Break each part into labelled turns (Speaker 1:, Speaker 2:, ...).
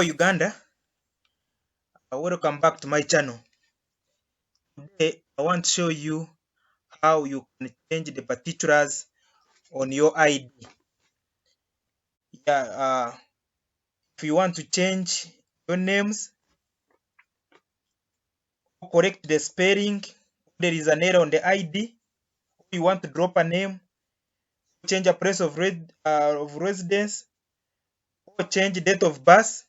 Speaker 1: Uganda, welcome back to my channel. Today I want to show you how you can change the particulars on your ID. If you want to change your names, correct the spelling, there is an error on the ID, you want to drop a name, change a place of residence, or change date of birth.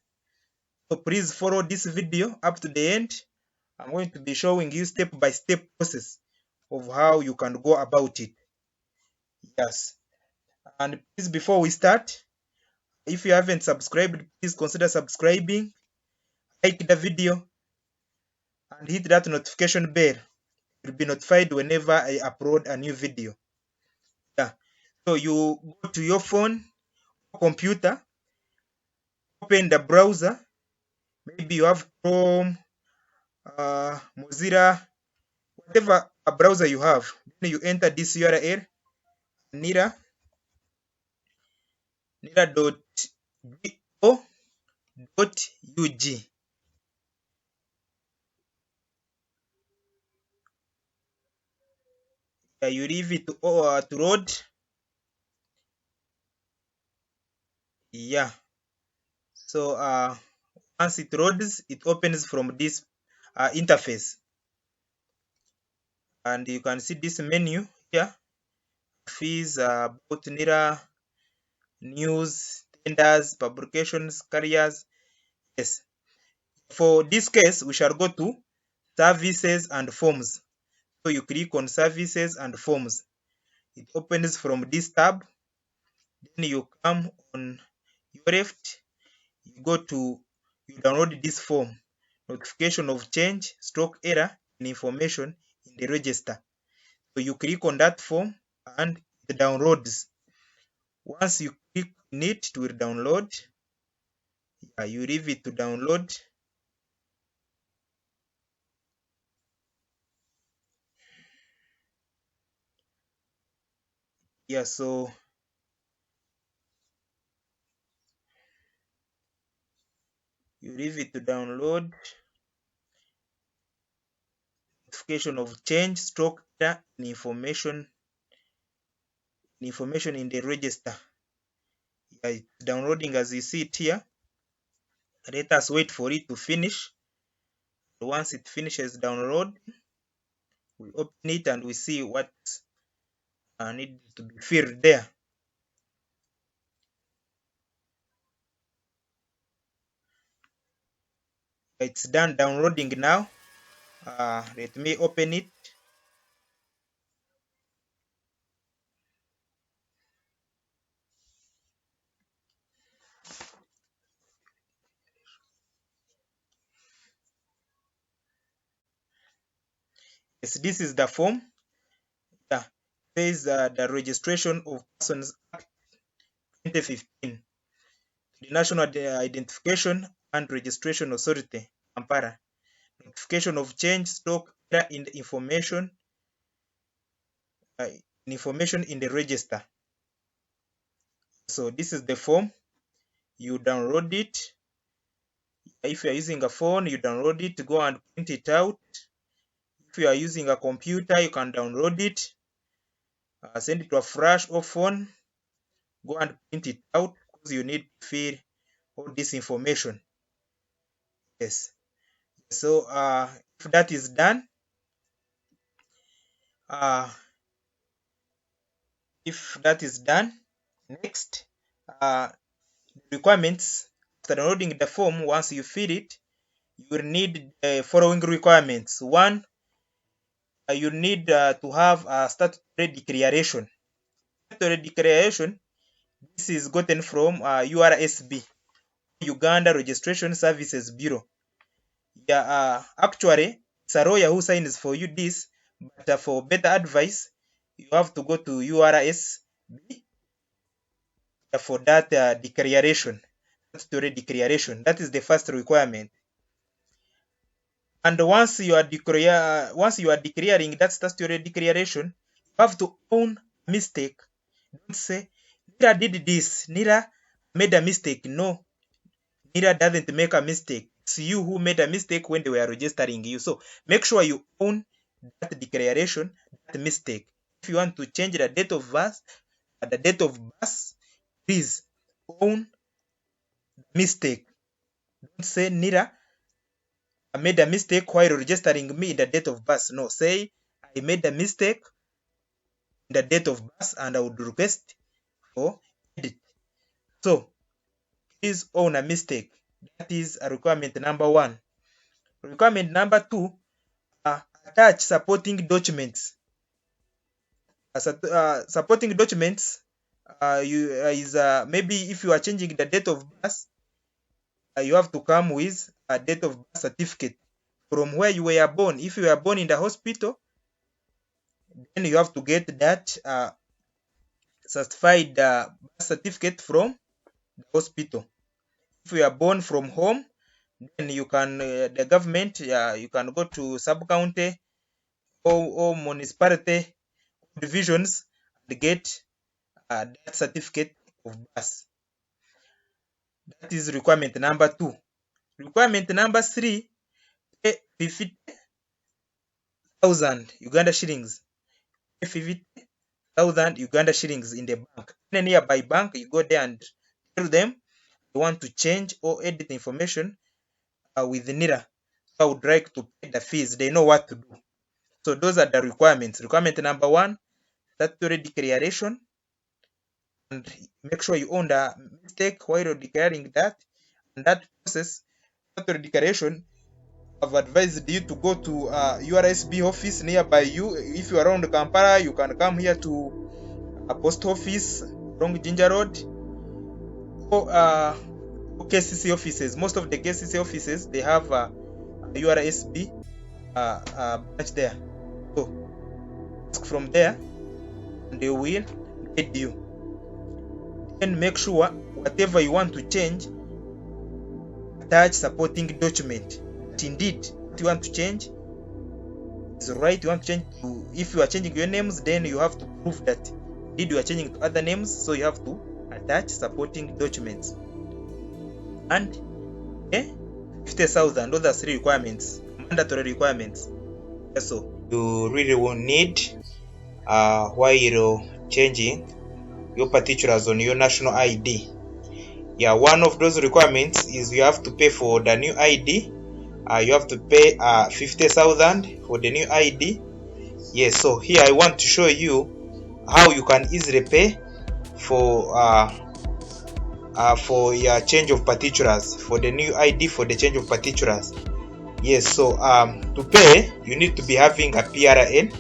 Speaker 1: So please follow this video up to the end. I'm going to be showing you step-by-step process of how you can go about it. Yes. And please, before we start, if you haven't subscribed, please consider subscribing, like the video, and hit that notification bell. You'll be notified whenever I upload a new video. Yeah. So you go to your phone or computer, open the browser. Maybe you have Chrome, Mozilla, whatever a browser you have. Then you enter this URL, nira.go.ug. You leave it to load. Yeah. So once it loads, it opens from this interface, and you can see this menu here: fees, about NIRA, news, tenders, publications, carriers. Yes. For this case, we shall go to services and forms. So you click on services and forms. It opens from this tab. Then you come on your left. You go to, you download this form, notification of change, stroke error in information in the register. So you click on that form and it downloads. Once you click on it, it will download. You leave it to download. So you leave it to download. Notification of change, stroke error in information in the register. It's downloading as you see it here. Let us wait for it to finish. Once it finishes download, we open it and we see what needs to be filled there. It's done downloading now. Let me open it. Yes, this is the form. Says the Registration of Persons Act 2015, the National Identification and Registration Authority, Kampala. Notification of change, stroke error in the information in the register. So this is the form. You download it. If you are using a phone, you download it, go and print it out. If you are using a computer, you can download it, send it to a flash or phone, go and print it out, because you need to fill all this information. Yes. So if that is done, next, requirements. After downloading the form, once you fill it, you will need the following requirements. One, you need to have a statutory declaration. Statutory declaration, this is gotten from URSB, Uganda Registration Services Bureau. Actually, it's a lawyer who signs for you this, but for better advice, you have to go to URSB for that declaration, statutory declaration. That is the first requirement. And once you are declaring that statutory declaration, you have to own a mistake. Don't say, Nira did this, Nira made a mistake. No. NIRA doesn't make a mistake. It's you who made a mistake when they were registering you. So make sure you own that declaration, that mistake. If you want to change the date of birth, please own the mistake. Don't say NIRA I made a mistake while registering me in the date of birth. No, say I made a mistake in the date of birth and I would request for edit. So please own a mistake. That is a requirement number 1. Requirement number 2, attach supporting documents. Supporting documents is maybe if you are changing the date of birth, you have to come with a date of birth certificate from where you were born. If you were born in the hospital, then you have to get that certified birth certificate from the hospital. If you are born from home, then you can the government you can go to sub-county or municipality divisions and get that certificate of birth. That is requirement number 2. Requirement number 3, pay 50,000 Uganda shillings. Pay 50,000 Uganda shillings in the bank. In a nearby bank, you go there and tell them you want to change or edit information with NIRA. So I would like to pay the fees. They know what to do. So those are the requirements. Requirement number 1, statutory declaration, and make sure you own the mistake while you're declaring that. And that process, statutory declaration, I've advised you to go to URSB office nearby you. If you are around Kampala, you can come here to a post office along Ginger Road or KCC offices. Most of the KCC offices, they have a URSB branch there. So ask from there and they will guide you. Then make sure whatever you want to change, attach supporting document. But indeed, what you want to change is right. You want to change to, if you are changing your names, then you have to prove that indeed you are changing to other names. So you have to attach supporting documents. And 50,000. Those are 3 requirements, mandatory requirements. So you really will need while you're changing your particulars on your national ID. Yeah, one of those requirements is you have to pay for the new ID. You have to pay 50,000 for the new ID. Yes, so here I want to show you how you can easily pay for your change of particulars, for the new ID, for the change of particulars. Yes, so to pay, you need to be having a PRN.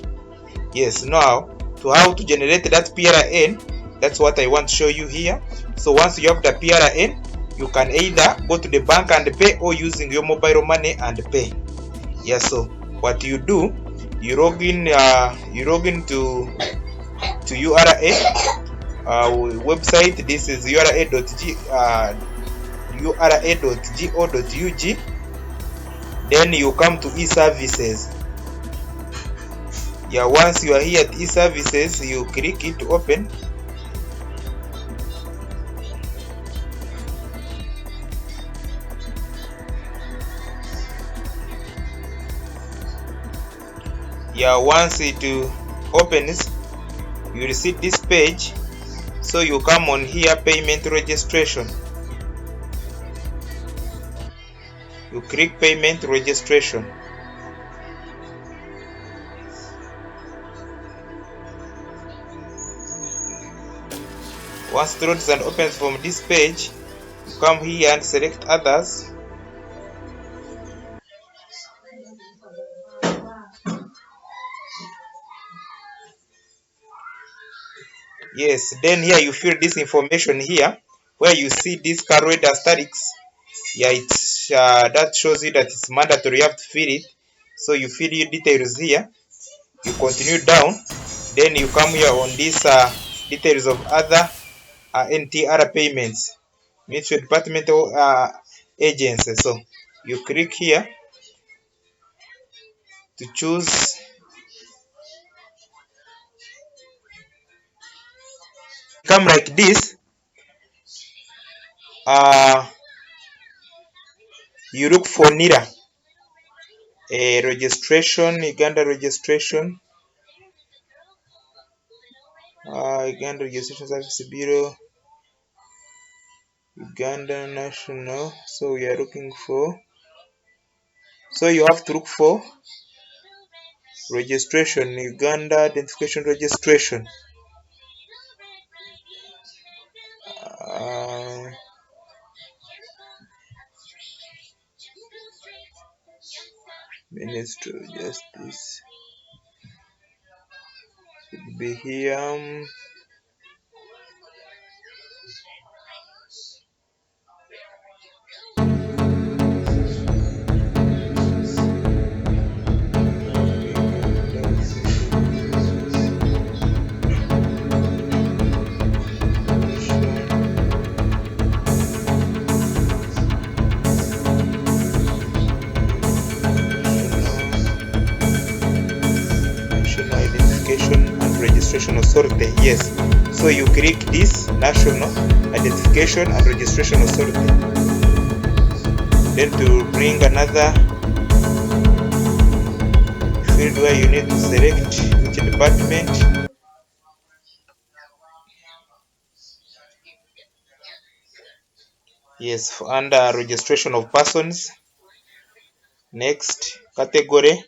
Speaker 1: Yes, now to how to generate that PRN, that's what I want to show you here. So once you have the PRN, you can either go to the bank and pay or using your mobile money and pay. Yes, so what you do, you log in to URA website. This is ura.go.ug. Then you come to e-services. Yeah, once you are here at e-services, you click it to open. Yeah, once it opens, you will see this page. So you come on here, payment registration. You click payment registration. Once it loads and opens from this page, you come here and select others. Yes, then here you fill this information here, where you see this colored asterisks. Yeah, it's that shows you that it's mandatory. You have to fill it. So you fill your details here. You continue down. Then you come here on this details of other NTR payments, mutual departmental agency. So you click here to choose. Come like this. you look for NIRA, registration, Uganda registration, Uganda Registration Service Bureau, Uganda National. So we are looking for, so you have to look for registration, Uganda identification registration. Ministry of Justice should be here. National Identification and Registration Authority. Yes, so you click this National Identification and Registration Authority, then to bring another field where you need to select which department. Yes, under registration of persons. Next category,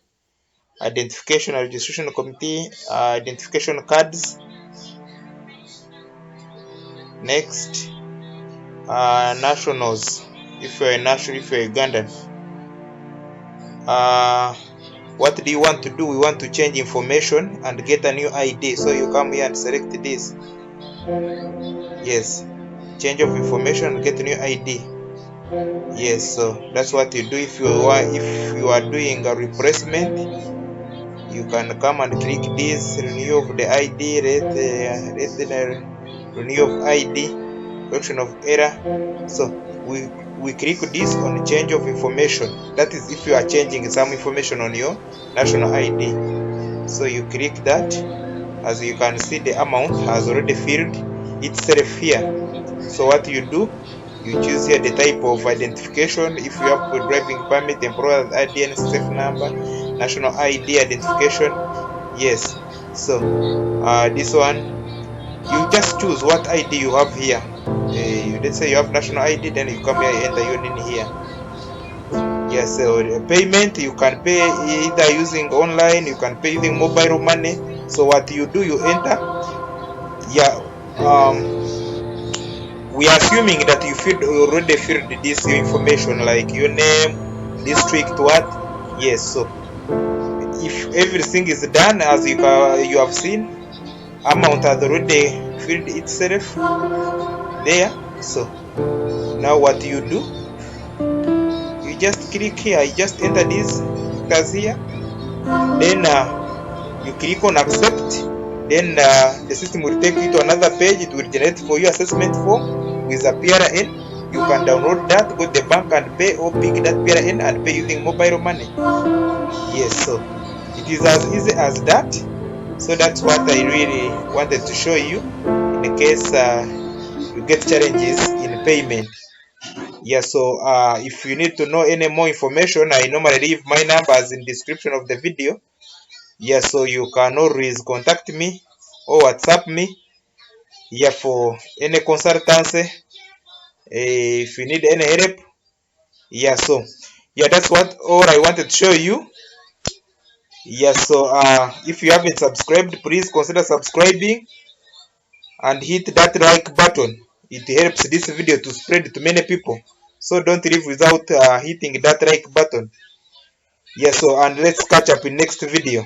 Speaker 1: identification and registration committee, identification cards. Next, nationals. If you're a national, if you're Ugandan, what do you want to do? We want to change information and get a new ID. So you come here and select this. Yes, change of information and get a new ID. Yes, so that's what you do. If you are doing a replacement, you can come and click this renew of the ID, renew of ID, correction of error. So we click this on change of information. That is if you are changing some information on your national ID. So you click that. As you can see, the amount has already filled itself here. So what you do, you choose here the type of identification. If you have a driving permit, employer's ID and safe number, national ID identification. Yes, so this one, you just choose what ID you have here. Let's say you have national ID, then you come here and enter your name here. Yes, so payment, you can pay either using online, you can pay using mobile money. So what you do, you enter. Yeah, we are assuming that you already filled this information, like your name, district, what. Yes, so if everything is done as you have seen, amount has already filled itself there. So now what you do, you just click here, you just enter these factors here, then you click on accept. Then the system will take you to another page. It will generate for you assessment form with a PRN. You can download that, go to the bank and pay, or pick that PRN and pay using mobile money. Yes, so it is as easy as that. So that's what I really wanted to show you in case you get challenges in payment. Yeah, so if you need to know any more information, I normally leave my numbers in the description of the video. Yeah, so you can always contact me or WhatsApp me. Yeah, for any consultancy, if you need any help. Yeah, so yeah, that's what all I wanted to show you. Yeah, so if you haven't subscribed, please consider subscribing and hit that like button. It helps this video to spread to many people. So don't leave without hitting that like button. Yeah, so and let's catch up in next video.